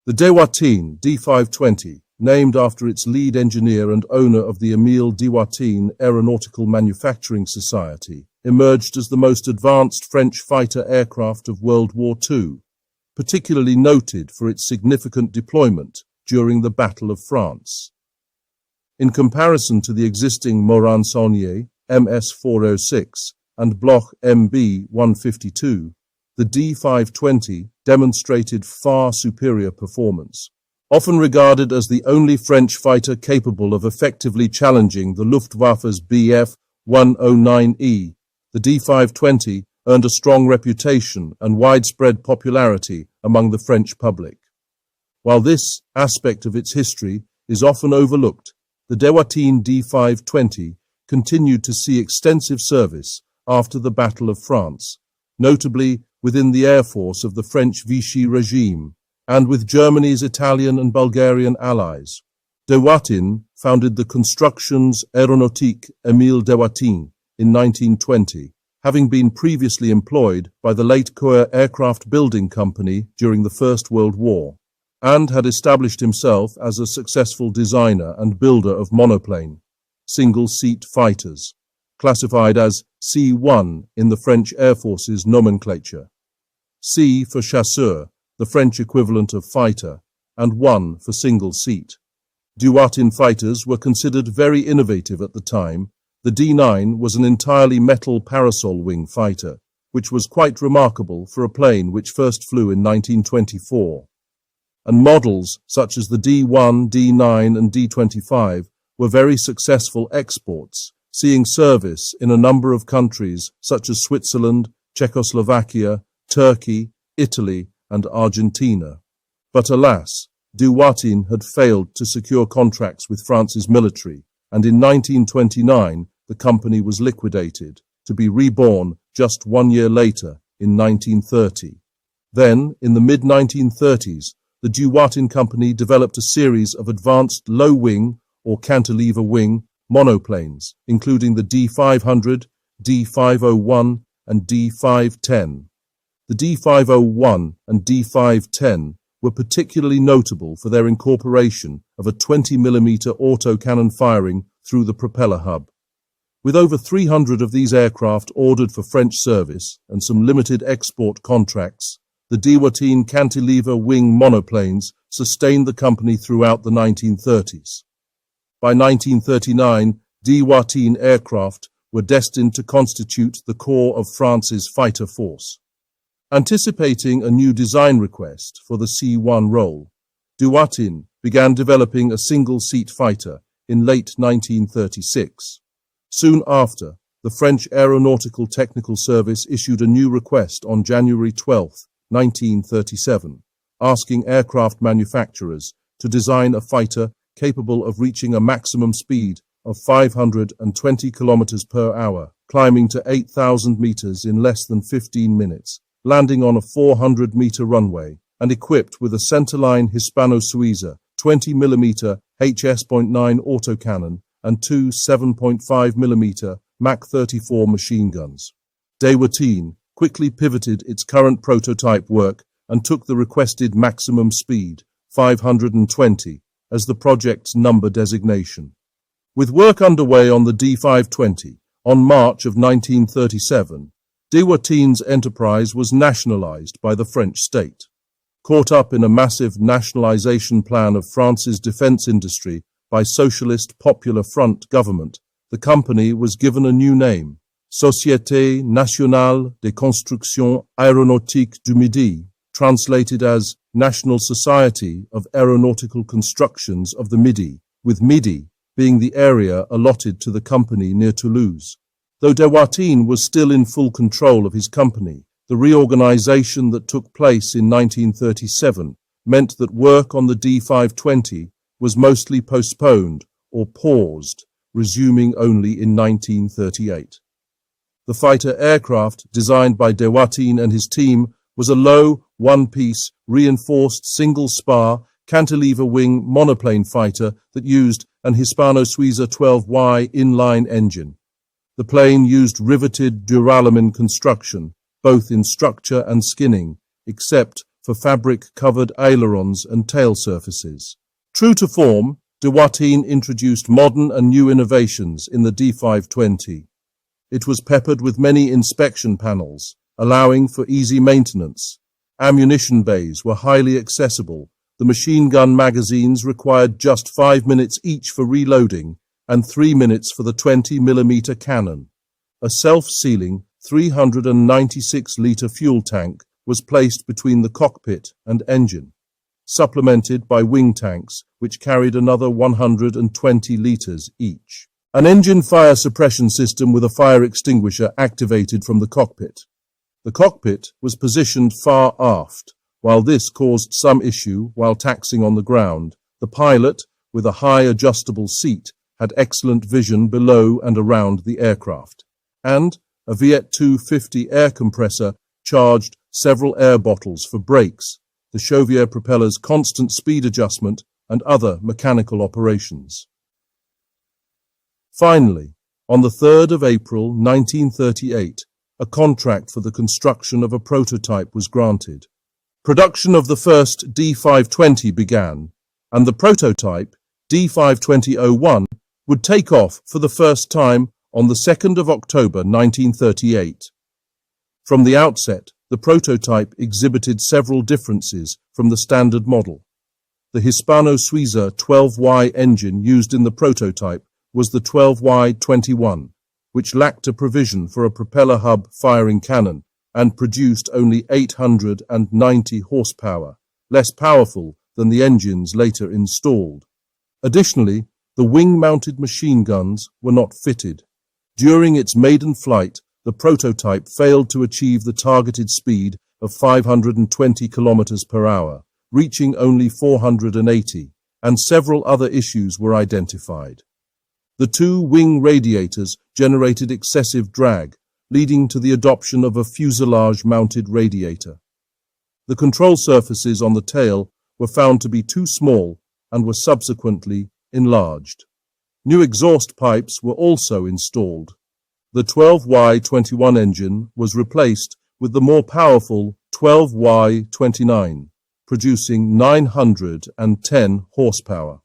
The Dewoitine D.520, named after its lead engineer and owner of the Émile Dewoitine Aeronautical Manufacturing Society, emerged as the most advanced French fighter aircraft of World War II, particularly noted for its significant deployment during the Battle of France. In comparison to the existing Morane-Saulnier MS-406 and Bloch MB-152, the D.520 demonstrated far superior performance. Often regarded as the only French fighter capable of effectively challenging the Luftwaffe's Bf-109E, the D.520 earned a strong reputation and widespread popularity among the French public. While this aspect of its history is often overlooked, the Dewoitine D.520 continued to see extensive service after the Battle of France, notably within the air force of the French Vichy regime and with Germany's Italian and Bulgarian allies. Dewateen founded the construction's Aéronautiques Émile Dewoitine in 1920, having been previously employed by the late Coeur Aircraft Building Company during the First World War, and had established himself as a successful designer and builder of monoplane, single-seat fighters, classified as C-1 in the French Air Force's nomenclature. C for chasseur, the French equivalent of fighter, and 1 for single seat. Dewateen fighters were considered very innovative at the time. The D9 was an entirely metal parasol wing fighter, which was quite remarkable for a plane which first flew in 1924. And models such as the D1, D9 and D25 were very successful exports, seeing service in a number of countries such as Switzerland, Czechoslovakia, Turkey, Italy and Argentina. But alas, Dewateen had failed to secure contracts with France's military, and in 1929 the company was liquidated, to be reborn just 1 year later in 1930. Then, in the mid-1930s, the Dewateen company developed a series of advanced low-wing or cantilever wing monoplanes, including the D500, D501 and D510. The D501 and D510 were particularly notable for their incorporation of a 20mm autocannon firing through the propeller hub. With over 300 of these aircraft ordered for French service and some limited export contracts, the Dewateen cantilever wing monoplanes sustained the company throughout the 1930s. By 1939, Dewateen aircraft were destined to constitute the core of France's fighter force. Anticipating a new design request for the C-1 role, Dewateen began developing a single-seat fighter in late 1936. Soon after, the French Aeronautical Technical Service issued a new request on January 12, 1937, asking aircraft manufacturers to design a fighter capable of reaching a maximum speed of 520 kilometers per hour, climbing to 8,000 meters in less than 15 minutes, landing on a 400-meter runway, and equipped with a centerline Hispano-Suiza 20mm HS.9 autocannon and 2 7.5mm Mach 34 machine guns. Dewateen quickly pivoted its current prototype work and took the requested maximum speed, 520, as the project's number designation. With work underway on the D520, on March of 1937, Dewateen's enterprise was nationalized by the French state. Caught up in a massive nationalization plan of France's defense industry by Socialist Popular Front government, the company was given a new name, Société Nationale de Construction Aéronautique du Midi, translated as National Society of Aeronautical Constructions of the Midi, with Midi being the area allotted to the company near Toulouse. Though Dewateen was still in full control of his company, the reorganization that took place in 1937 meant that work on the D520 was mostly postponed or paused, resuming only in 1938. The fighter aircraft, designed by Dewateen and his team, was a low, one-piece, reinforced single-spar, cantilever wing monoplane fighter that used an Hispano-Suiza 12Y inline engine. The plane used riveted duralumin construction, both in structure and skinning, except for fabric-covered ailerons and tail surfaces. True to form, Dewateen introduced modern and new innovations in the D.520. It was peppered with many inspection panels, allowing for easy maintenance. Ammunition bays were highly accessible. The machine gun magazines required just 5 minutes each for reloading and 3 minutes for the 20mm cannon. A self-sealing 396-litre fuel tank was placed between the cockpit and engine, supplemented by wing tanks which carried another 120 litres each. An engine fire suppression system with a fire extinguisher activated from the cockpit. The cockpit was positioned far aft. While this caused some issue while taxiing on the ground, the pilot, with a high adjustable seat, had excellent vision below and around the aircraft, and a Viet 250 air compressor charged several air bottles for brakes, the Chauvier propeller's constant speed adjustment, and other mechanical operations. Finally, on the 3rd of April 1938, a contract for the construction of a prototype was granted. Production of the first D.520 began, and the prototype, D.520-01, would take off for the first time on the 2nd of October 1938. From the outset, the prototype exhibited several differences from the standard model. The Hispano-Suiza 12Y engine used in the prototype was the 12Y21, which lacked a provision for a propeller hub firing cannon and produced only 890 horsepower, less powerful than the engines later installed. Additionally, the wing-mounted machine guns were not fitted. During its maiden flight, the prototype failed to achieve the targeted speed of 520 km per hour, reaching only 480, and several other issues were identified. The two wing radiators generated excessive drag, leading to the adoption of a fuselage-mounted radiator. The control surfaces on the tail were found to be too small and were subsequently enlarged. New exhaust pipes were also installed. The 12Y21 engine was replaced with the more powerful 12Y29, producing 910 horsepower.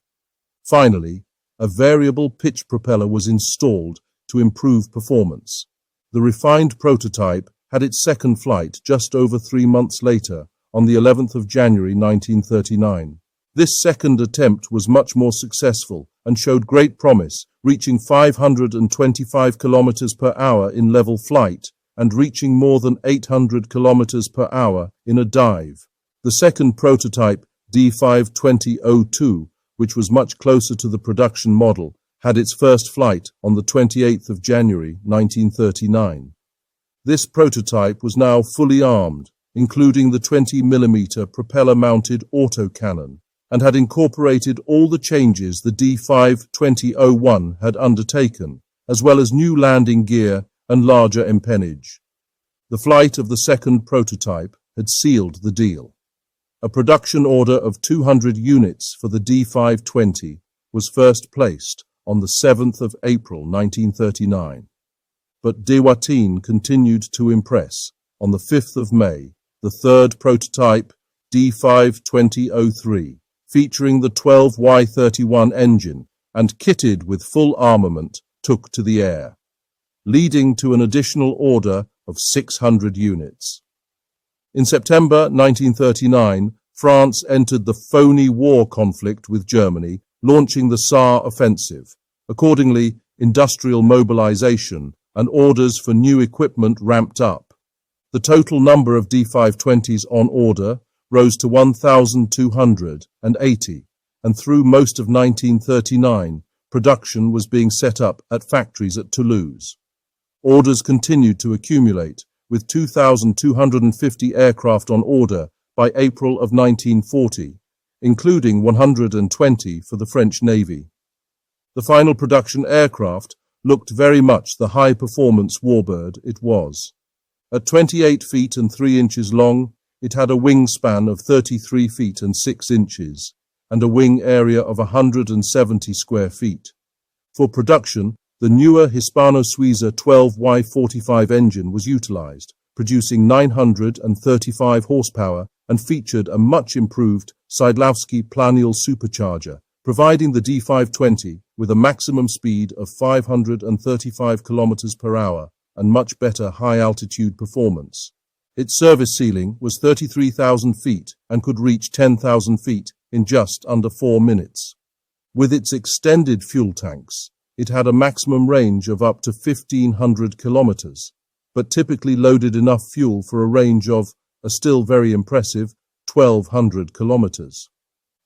Finally, a variable pitch propeller was installed to improve performance. The refined prototype had its second flight just over 3 months later, on the 11th of January 1939. This second attempt was much more successful and showed great promise, reaching 525 km per hour in level flight and reaching more than 800 km per hour in a dive. The second prototype, D.520-02, which was much closer to the production model, had its first flight on the 28th of January 1939. This prototype was now fully armed, including the 20mm propeller-mounted autocannon, and had incorporated all the changes the D.520-01 had undertaken, as well as new landing gear and larger empennage. The flight of the second prototype had sealed the deal. A production order of 200 units for the D.520 was first placed on the 7th of April 1939. But Dewateen continued to impress. On the 5th of May, the third prototype, D.520-03, featuring the 12Y31 engine and kitted with full armament, took to the air, leading to an additional order of 600 units. In September 1939, France entered the phony war conflict with Germany, launching the Saar offensive. Accordingly, industrial mobilization and orders for new equipment ramped up. The total number of D.520s on order rose to 1,280, and through most of 1939, production was being set up at factories at Toulouse. Orders continued to accumulate, with 2,250 aircraft on order by April of 1940, including 120 for the French Navy. The final production aircraft looked very much the high-performance warbird it was. At 28 feet and 3 inches long, it had a wingspan of 33 feet and 6 inches, and a wing area of 170 square feet. For production, the newer Hispano-Suiza 12Y45 engine was utilized, producing 935 horsepower and featured a much improved Szydlowski Planiel supercharger, providing the D.520 with a maximum speed of 535 km per hour and much better high-altitude performance. Its service ceiling was 33,000 feet and could reach 10,000 feet in just under 4 minutes. With its extended fuel tanks, it had a maximum range of up to 1,500 kilometers, but typically loaded enough fuel for a range of a still very impressive 1,200 kilometers.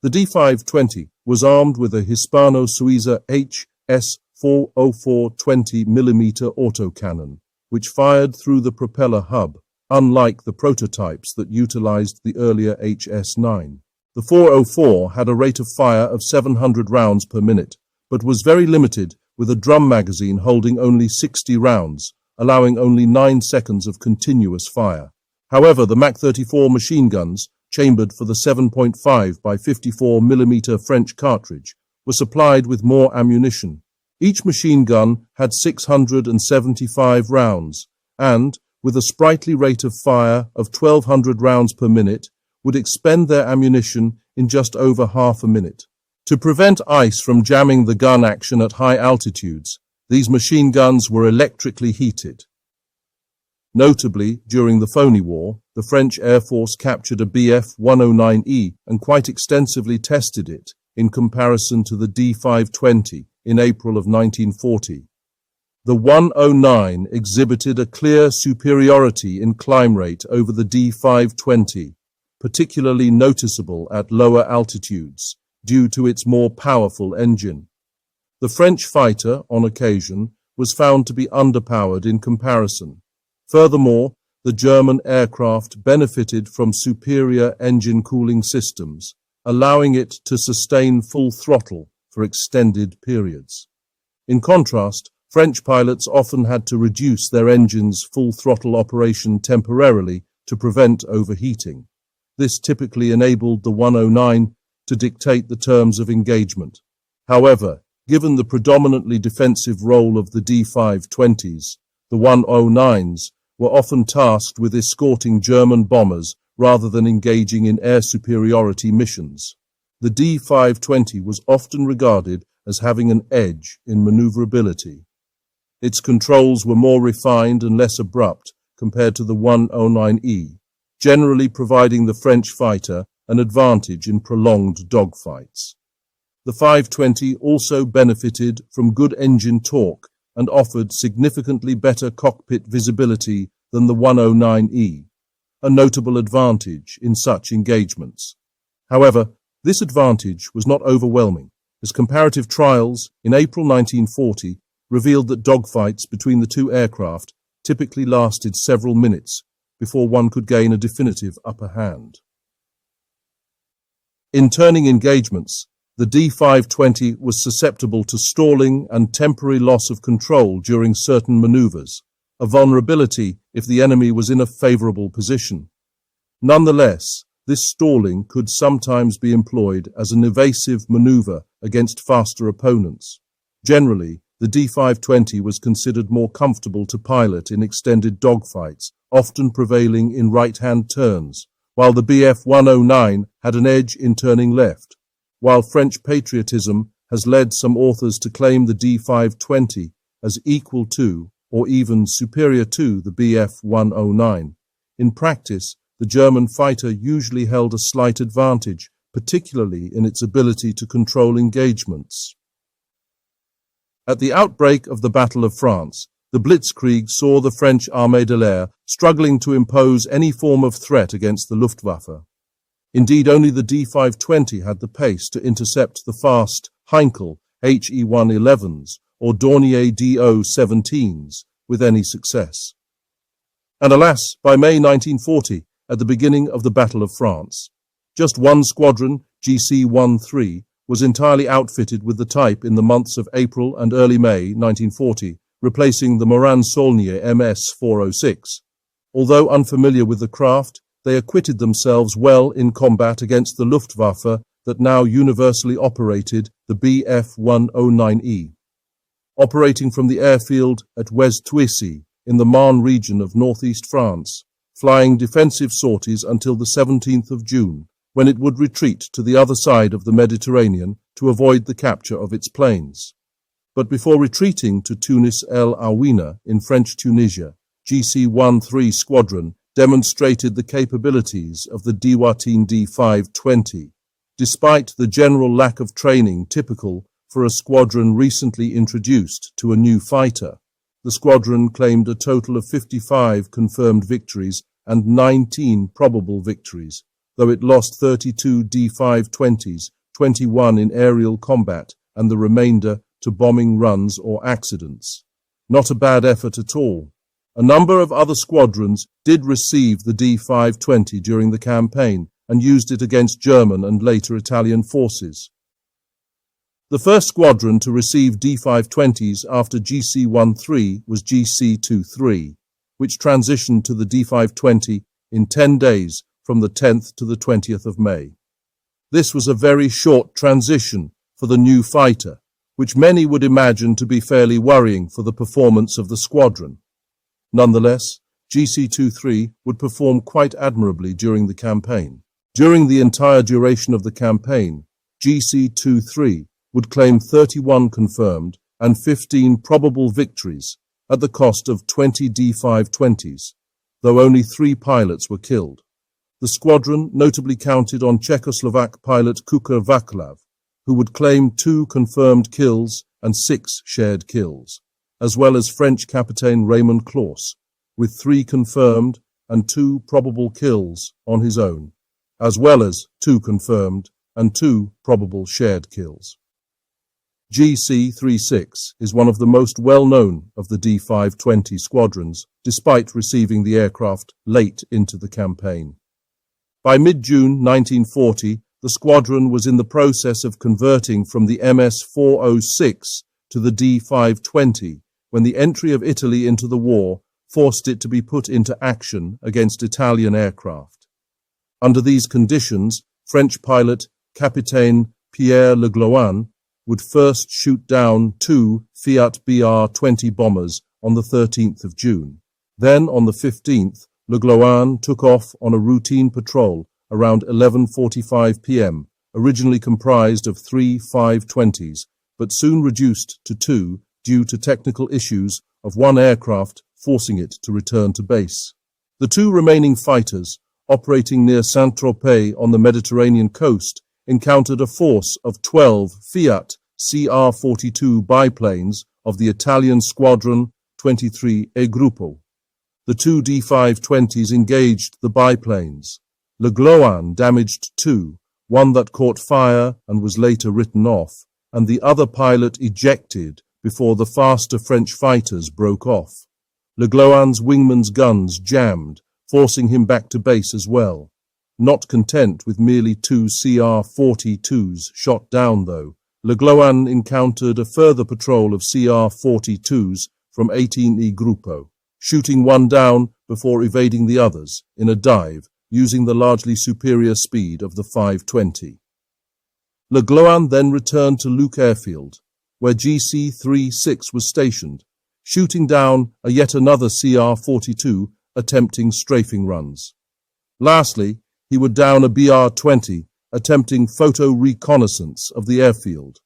The D.520 was armed with a Hispano-Suiza HS.404 20mm autocannon, which fired through the propeller hub, unlike the prototypes that utilized the earlier HS-9. The 404 had a rate of fire of 700 rounds per minute, but was very limited, with a drum magazine holding only 60 rounds, allowing only 9 seconds of continuous fire. However, the Mach 34 machine guns, chambered for the 7.5 by 54mm French cartridge, were supplied with more ammunition. Each machine gun had 675 rounds and, with a sprightly rate of fire of 1,200 rounds per minute, would expend their ammunition in just over half a minute. To prevent ice from jamming the gun action at high altitudes, these machine guns were electrically heated. Notably, during the Phoney War, the French Air Force captured a Bf-109E and quite extensively tested it in comparison to the D-520 in April of 1940. The 109 exhibited a clear superiority in climb rate over the D-520, particularly noticeable at lower altitudes, due to its more powerful engine. The French fighter, on occasion, was found to be underpowered in comparison. Furthermore, the German aircraft benefited from superior engine cooling systems, allowing it to sustain full throttle for extended periods. In contrast, French pilots often had to reduce their engine's full throttle operation temporarily to prevent overheating. This typically enabled the 109 to dictate the terms of engagement. However, given the predominantly defensive role of the D-520s, the 109s were often tasked with escorting German bombers rather than engaging in air superiority missions. The D-520 was often regarded as having an edge in maneuverability. Its controls were more refined and less abrupt compared to the 109E, generally providing the French fighter an advantage in prolonged dogfights. The 520 also benefited from good engine torque and offered significantly better cockpit visibility than the 109E, a notable advantage in such engagements. However, this advantage was not overwhelming, as comparative trials in April 1940 revealed that dogfights between the two aircraft typically lasted several minutes before one could gain a definitive upper hand. In turning engagements, the D-520 was susceptible to stalling and temporary loss of control during certain maneuvers, a vulnerability if the enemy was in a favorable position. Nonetheless, this stalling could sometimes be employed as an evasive maneuver against faster opponents. Generally, the D-520 was considered more comfortable to pilot in extended dogfights, often prevailing in right-hand turns, while the Bf-109 had an edge in turning left. While French patriotism has led some authors to claim the D-520 as equal to or even superior to the Bf-109, in practice, the German fighter usually held a slight advantage, particularly in its ability to control engagements. At the outbreak of the Battle of France, the Blitzkrieg saw the French Armée de l'Air struggling to impose any form of threat against the Luftwaffe. Indeed, only the D-520 had the pace to intercept the fast Heinkel HE-111s or Dornier DO-17s with any success. And alas, by May 1940, at the beginning of the Battle of France, just one squadron, GC-13, was entirely outfitted with the type in the months of April and early May 1940, replacing the Morane-Saulnier MS-406. Although unfamiliar with the craft, they acquitted themselves well in combat against the Luftwaffe that now universally operated the Bf-109E. Operating from the airfield at Westhuizy in the Marne region of northeast France, flying defensive sorties until the 17th of June, when it would retreat to the other side of the Mediterranean to avoid the capture of its planes. But before retreating to Tunis El Awina in French Tunisia, GC-13 Squadron demonstrated the capabilities of the Dewoitine D.520. Despite the general lack of training typical for a squadron recently introduced to a new fighter, the squadron claimed a total of 55 confirmed victories and 19 probable victories, though it lost 32 D.520s, 21 in aerial combat, and the remainder to bombing runs or accidents. Not a bad effort at all. A number of other squadrons did receive the D.520 during the campaign and used it against German and later Italian forces. The first squadron to receive D.520s after GC-13 was GC-23, which transitioned to the D.520 in 10 days from the 10th to the 20th of May. This was a very short transition for the new fighter, which many would imagine to be fairly worrying for the performance of the squadron. Nonetheless, GC-23 would perform quite admirably during the campaign. During the entire duration of the campaign, GC-23 would claim 31 confirmed and 15 probable victories at the cost of 20 D.520s, though only 3 pilots were killed. The squadron notably counted on Czechoslovak pilot Kukar Vaclav, who would claim 2 confirmed kills and 6 shared kills, as well as French Captain Raymond Claus, with 3 confirmed and 2 probable kills on his own, as well as 2 confirmed and 2 probable shared kills. GC-36 is one of the most well-known of the D.520 squadrons, despite receiving the aircraft late into the campaign. By mid-June 1940, the squadron was in the process of converting from the MS-406 to the D.520 when the entry of Italy into the war forced it to be put into action against Italian aircraft. Under these conditions, French pilot Capitaine Pierre Le Gloin would first shoot down 2 Fiat BR-20 bombers on the 13th of June. Then, on the 15th, Le Gloin took off on a routine patrol around 11:45 p.m., originally comprised of 3 520s, but soon reduced to 2 due to technical issues of one aircraft forcing it to return to base. The 2 remaining fighters, operating near Saint-Tropez on the Mediterranean coast, encountered a force of 12 Fiat CR-42 biplanes of the Italian Squadron 23 E Gruppo. The 2 D.520s engaged the biplanes. Le Gloin damaged 2, one that caught fire and was later written off, and the other pilot ejected before the faster French fighters broke off. Le Gloin's wingman's guns jammed, forcing him back to base as well. Not content with merely 2 CR-42s shot down, though, Le Gloin encountered a further patrol of CR-42s from 18E Gruppo, shooting one down before evading the others in a dive, using the largely superior speed of the 520. Le Gloin then returned to Luc Airfield, where GC-36 was stationed, shooting down yet another CR-42 attempting strafing runs. Lastly, he would down a BR-20 attempting photo reconnaissance of the airfield.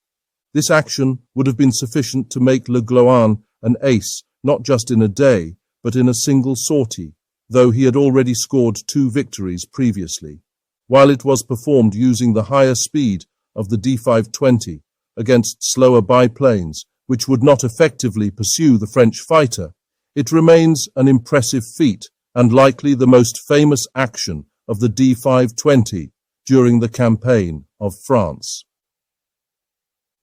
This action would have been sufficient to make Le Gloin an ace not just in a day, but in a single sortie, though he had already scored 2 victories previously. While it was performed using the higher speed of the D.520 against slower biplanes, which would not effectively pursue the French fighter, it remains an impressive feat and likely the most famous action of the D.520 during the campaign of France.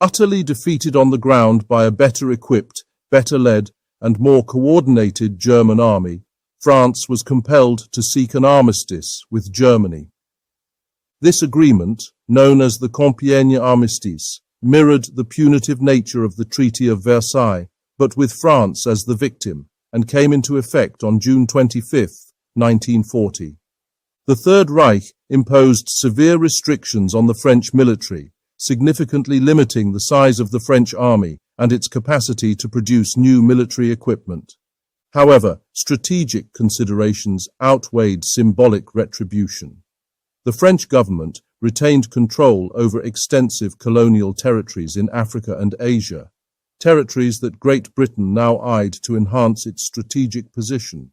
Utterly defeated on the ground by a better equipped, better led, and more coordinated German army, France was compelled to seek an armistice with Germany. This agreement, known as the Compiègne Armistice, mirrored the punitive nature of the Treaty of Versailles, but with France as the victim, and came into effect on June 25, 1940. The Third Reich imposed severe restrictions on the French military, significantly limiting the size of the French army and its capacity to produce new military equipment. However, strategic considerations outweighed symbolic retribution. The French government retained control over extensive colonial territories in Africa and Asia, territories that Great Britain now eyed to enhance its strategic position.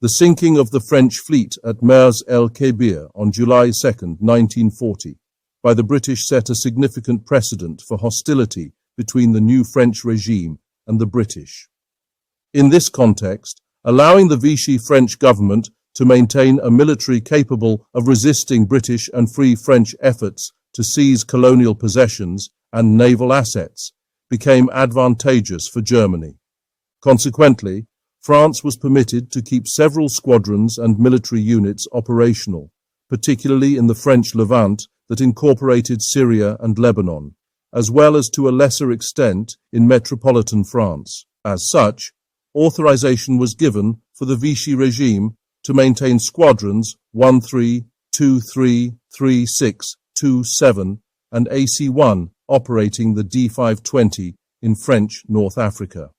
The sinking of the French fleet at Mers el-Kébir on July 2, 1940, by the British set a significant precedent for hostility between the new French regime and the British. In this context, allowing the Vichy French government to maintain a military capable of resisting British and Free French efforts to seize colonial possessions and naval assets became advantageous for Germany. Consequently, France was permitted to keep several squadrons and military units operational, particularly in the French Levant that incorporated Syria and Lebanon, as well as to a lesser extent in metropolitan France. As such, authorization was given for the Vichy regime to maintain squadrons 13, 23, 36, 27 and AC-1 operating the D.520 in French North Africa.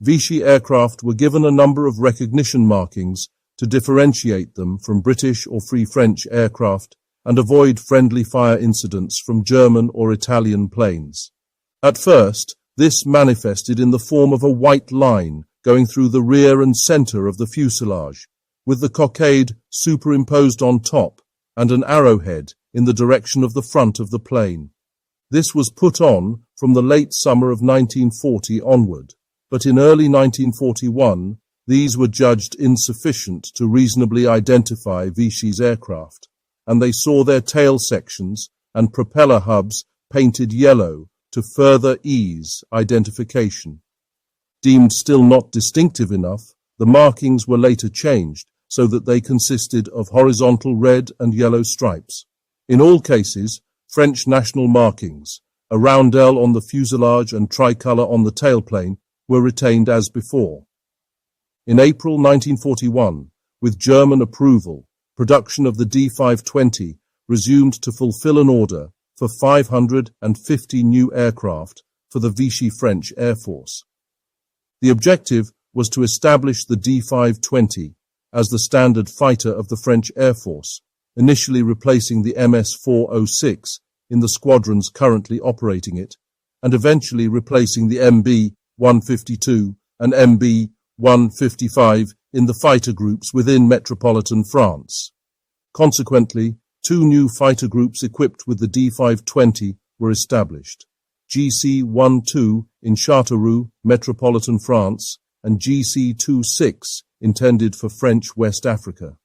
Vichy aircraft were given a number of recognition markings to differentiate them from British or Free French aircraft and avoid friendly fire incidents from German or Italian planes. At first, this manifested in the form of a white line going through the rear and center of the fuselage, with the cockade superimposed on top and an arrowhead in the direction of the front of the plane. This was put on from the late summer of 1940 onward, but in early 1941 these were judged insufficient to reasonably identify Vichy's aircraft, and they saw their tail sections and propeller hubs painted yellow to further ease identification. Deemed still not distinctive enough, the markings were later changed so that they consisted of horizontal red and yellow stripes. In all cases, French national markings, a roundel on the fuselage and tricolour on the tailplane, were retained as before. In April 1941, with German approval, production of the D.520 resumed to fulfill an order for 550 new aircraft for the Vichy French Air Force. The objective was to establish the D.520 as the standard fighter of the French Air Force, initially replacing the MS-406 in the squadrons currently operating it, and eventually replacing the MB-152 and MB-155 in the fighter groups within metropolitan France. Consequently, two new fighter groups equipped with the D.520 were established: GC-12 in Châteauroux, metropolitan France, and GC-26 intended for French West Africa.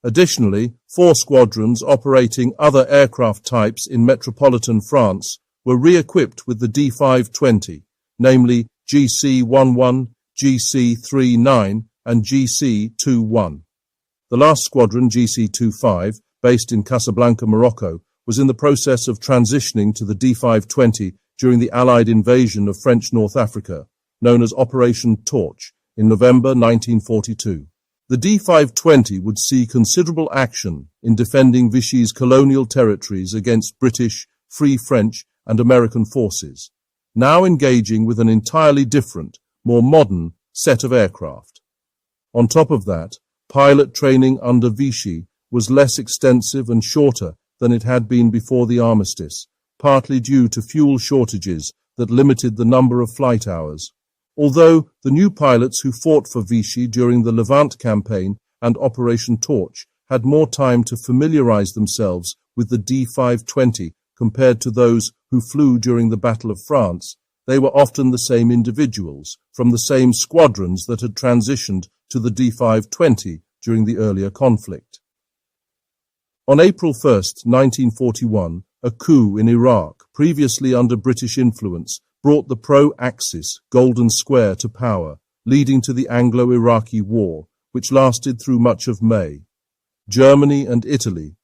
Additionally, 4 squadrons operating other aircraft types in metropolitan France were re-equipped with the D.520, namely GC-11, GC-39 and GC-21. The last squadron, GC-25, based in Casablanca, Morocco, was in the process of transitioning to the D.520 during the Allied invasion of French North Africa, known as Operation Torch, in November 1942. The D.520 would see considerable action in defending Vichy's colonial territories against British, Free French and American forces, now engaging with an entirely different, more modern set of aircraft. On top of that, pilot training under Vichy was less extensive and shorter than it had been before the armistice, partly due to fuel shortages that limited the number of flight hours. Although the new pilots who fought for Vichy during the Levant campaign and Operation Torch had more time to familiarize themselves with the D.520 compared to those who flew during the Battle of France, they were often the same individuals from the same squadrons that had transitioned to the D.520 during the earlier conflict. On April 1, 1941, a coup in Iraq, previously under British influence, brought the pro-Axis Golden Square to power, leading to the Anglo-Iraqi War, which lasted through much of May. Germany and Italy,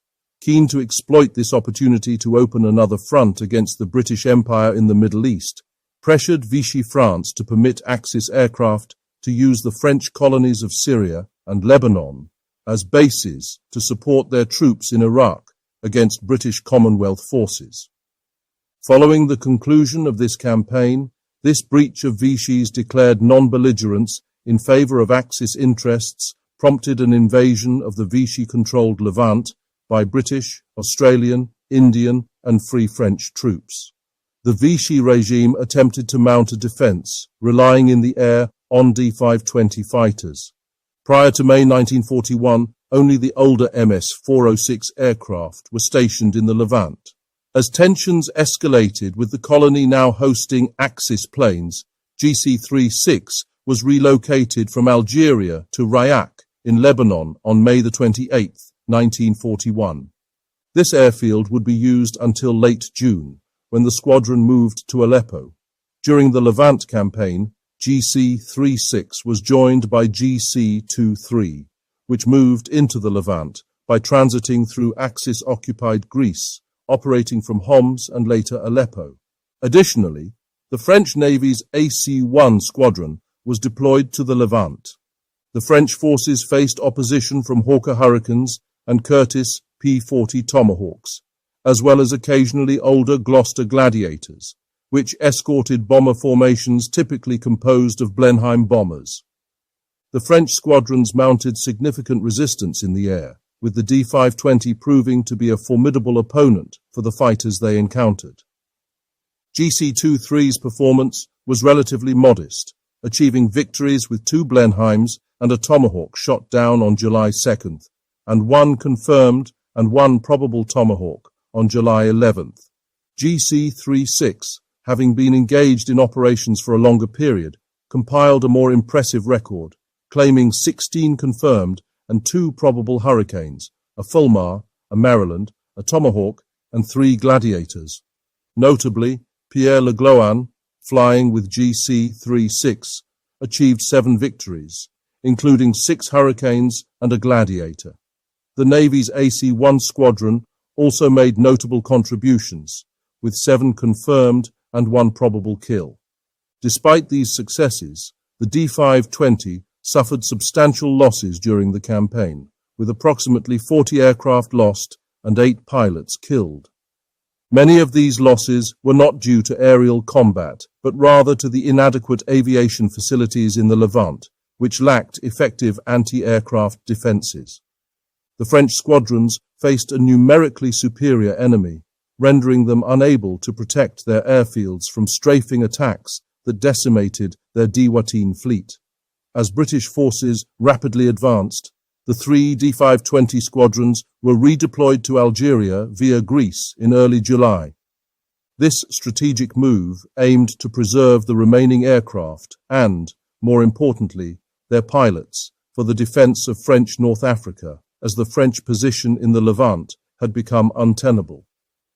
keen to exploit this opportunity to open another front against the British Empire in the Middle East, pressured Vichy France to permit Axis aircraft to use the French colonies of Syria and Lebanon as bases to support their troops in Iraq against British Commonwealth forces. Following the conclusion of this campaign, this breach of Vichy's declared non-belligerence in favor of Axis interests prompted an invasion of the Vichy-controlled Levant by British, Australian, Indian, and Free French troops. The Vichy regime attempted to mount a defense, relying in the air on D.520 fighters. Prior to May 1941, only the older MS-406 aircraft were stationed in the Levant. As tensions escalated with the colony now hosting Axis planes, GC-36 was relocated from Algeria to Rayak in Lebanon on May 28, 1941. This airfield would be used until late June, when the squadron moved to Aleppo. During the Levant campaign, GC-36 was joined by GC-23, which moved into the Levant by transiting through Axis-occupied Greece, operating from Homs and later Aleppo. Additionally, the French Navy's AC-1 squadron was deployed to the Levant. The French forces faced opposition from Hawker Hurricanes and Curtiss P-40 Tomahawks, as well as occasionally older Gloucester Gladiators, which escorted bomber formations typically composed of Blenheim bombers. The French squadrons mounted significant resistance in the air, with the D.520 proving to be a formidable opponent for the fighters they encountered. GC-23's performance was relatively modest, achieving victories with 2 Blenheims and a Tomahawk shot down on July 2nd, and 1 confirmed and 1 probable Tomahawk on July 11th. GC-36, having been engaged in operations for a longer period, compiled a more impressive record, claiming 16 confirmed and 2 probable Hurricanes, a Fulmar, a Maryland, a Tomahawk, and 3 Gladiators. Notably, Pierre Le Gloan, flying with GC-36, achieved 7 victories, including 6 Hurricanes and a Gladiator. The Navy's AC-1 squadron also made notable contributions, with 7 confirmed and 1 probable kill. Despite these successes, the D.520 suffered substantial losses during the campaign, with approximately 40 aircraft lost and 8 pilots killed. Many of these losses were not due to aerial combat, but rather to the inadequate aviation facilities in the Levant, which lacked effective anti-aircraft defences. The French squadrons faced a numerically superior enemy, rendering them unable to protect their airfields from strafing attacks that decimated their Dewateen fleet. As British forces rapidly advanced, the 3 D.520 squadrons were redeployed to Algeria via Greece in early July. This strategic move aimed to preserve the remaining aircraft and, more importantly, their pilots for the defence of French North Africa, as the French position in the Levant had become untenable.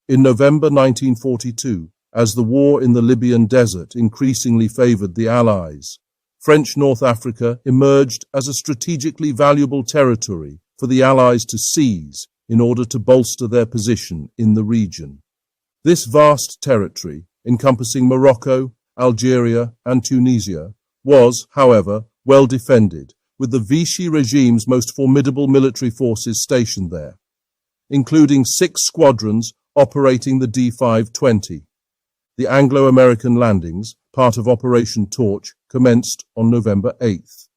In November 1942, as the war in the Libyan desert increasingly favoured the Allies, French North Africa emerged as a strategically valuable territory for the Allies to seize in order to bolster their position in the region. This vast territory, encompassing Morocco, Algeria, and Tunisia, was, however, well defended, with the Vichy regime's most formidable military forces stationed there, including 6 squadrons operating the D.520. The Anglo-American landings, part of Operation Torch, commenced on November 8th.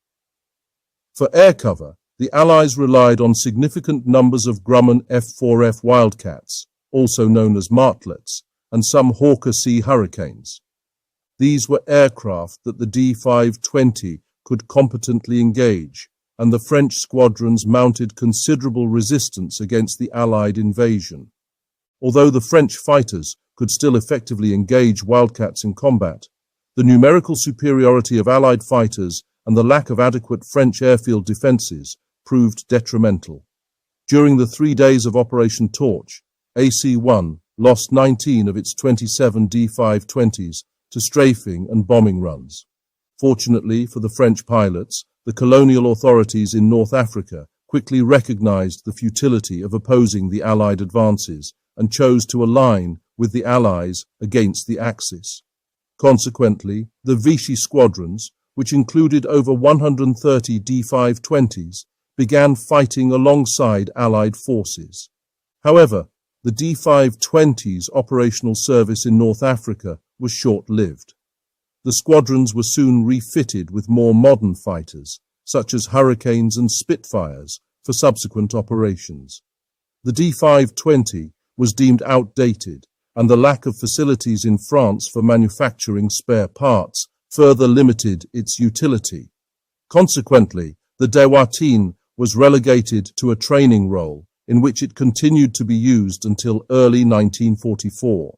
For air cover, the Allies relied on significant numbers of Grumman F-4F Wildcats, also known as martlets, and some Hawker Sea Hurricanes. These were aircraft that the D.520 could competently engage, and the French squadrons mounted considerable resistance against the Allied invasion. Although the French fighters could still effectively engage Wildcats in combat, the numerical superiority of Allied fighters and the lack of adequate French airfield defences proved detrimental. During the 3 days of Operation Torch, AC-1 lost 19 of its 27 D.520s to strafing and bombing runs. Fortunately for the French pilots, the colonial authorities in North Africa quickly recognised the futility of opposing the Allied advances and chose to align with the Allies against the Axis. Consequently, the Vichy squadrons, which included over 130 D.520s, began fighting alongside Allied forces. However, the D.520's operational service in North Africa was short-lived. the squadrons were soon refitted with more modern fighters, such as Hurricanes and Spitfires, for subsequent operations. The D.520 was deemed outdated, and the lack of facilities in France for manufacturing spare parts further limited its utility. Consequently, the Dewateen was relegated to a training role, in which it continued to be used until early 1944.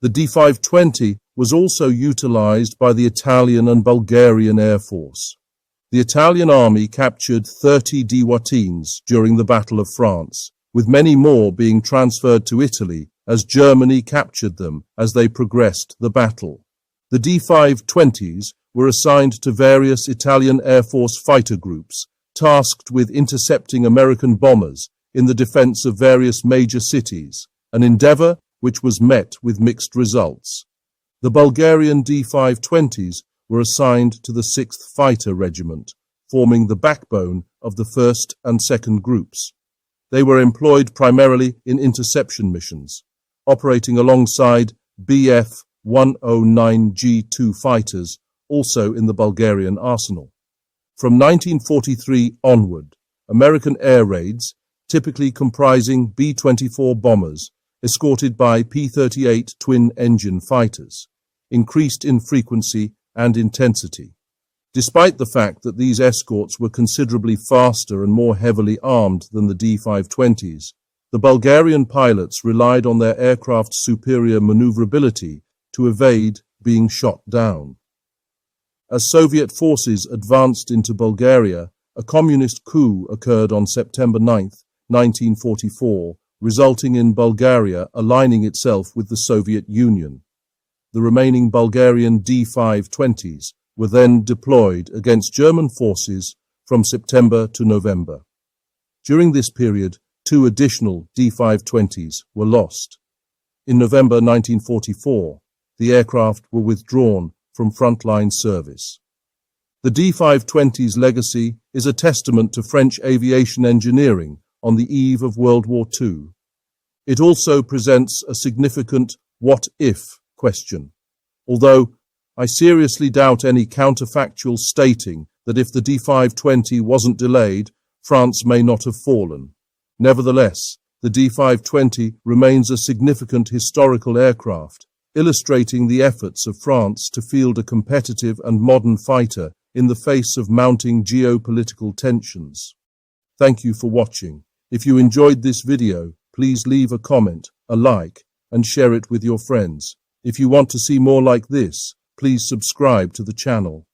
The D.520 was also utilized by the Italian and Bulgarian Air Force. The Italian army captured 30 Dewateens during the Battle of France, with many more being transferred to Italy as Germany captured them as they progressed the battle. The D.520s were assigned to various Italian Air Force fighter groups, tasked with intercepting American bombers in the defense of various major cities, an endeavor which was met with mixed results. The Bulgarian D.520s were assigned to the 6th Fighter Regiment, forming the backbone of the 1st and 2nd groups. They were employed primarily in interception missions, operating alongside Bf 109G2 fighters, also in the Bulgarian arsenal. From 1943 onward, American air raids, typically comprising B-24 bombers, escorted by P-38 twin-engine fighters, increased in frequency and intensity. Despite the fact that these escorts were considerably faster and more heavily armed than the D.520s, the Bulgarian pilots relied on their aircraft's superior maneuverability to evade being shot down. As Soviet forces advanced into Bulgaria, a communist coup occurred on September 9, 1944, resulting in Bulgaria aligning itself with the Soviet Union. The remaining Bulgarian D.520s were then deployed against German forces from September to November. During this period, 2 additional D.520s were lost. In November 1944, the aircraft were withdrawn from frontline service. The D.520's legacy is a testament to French aviation engineering on the eve of World War II. It also presents a significant what-if question, although I seriously doubt any counterfactual stating that if the D.520 wasn't delayed, France may not have fallen. Nevertheless, the D.520 remains a significant historical aircraft, illustrating the efforts of France to field a competitive and modern fighter in the face of mounting geopolitical tensions. Thank you for watching. If you enjoyed this video, please leave a comment, a like, and share it with your friends. If you want to see more like this, please subscribe to the channel.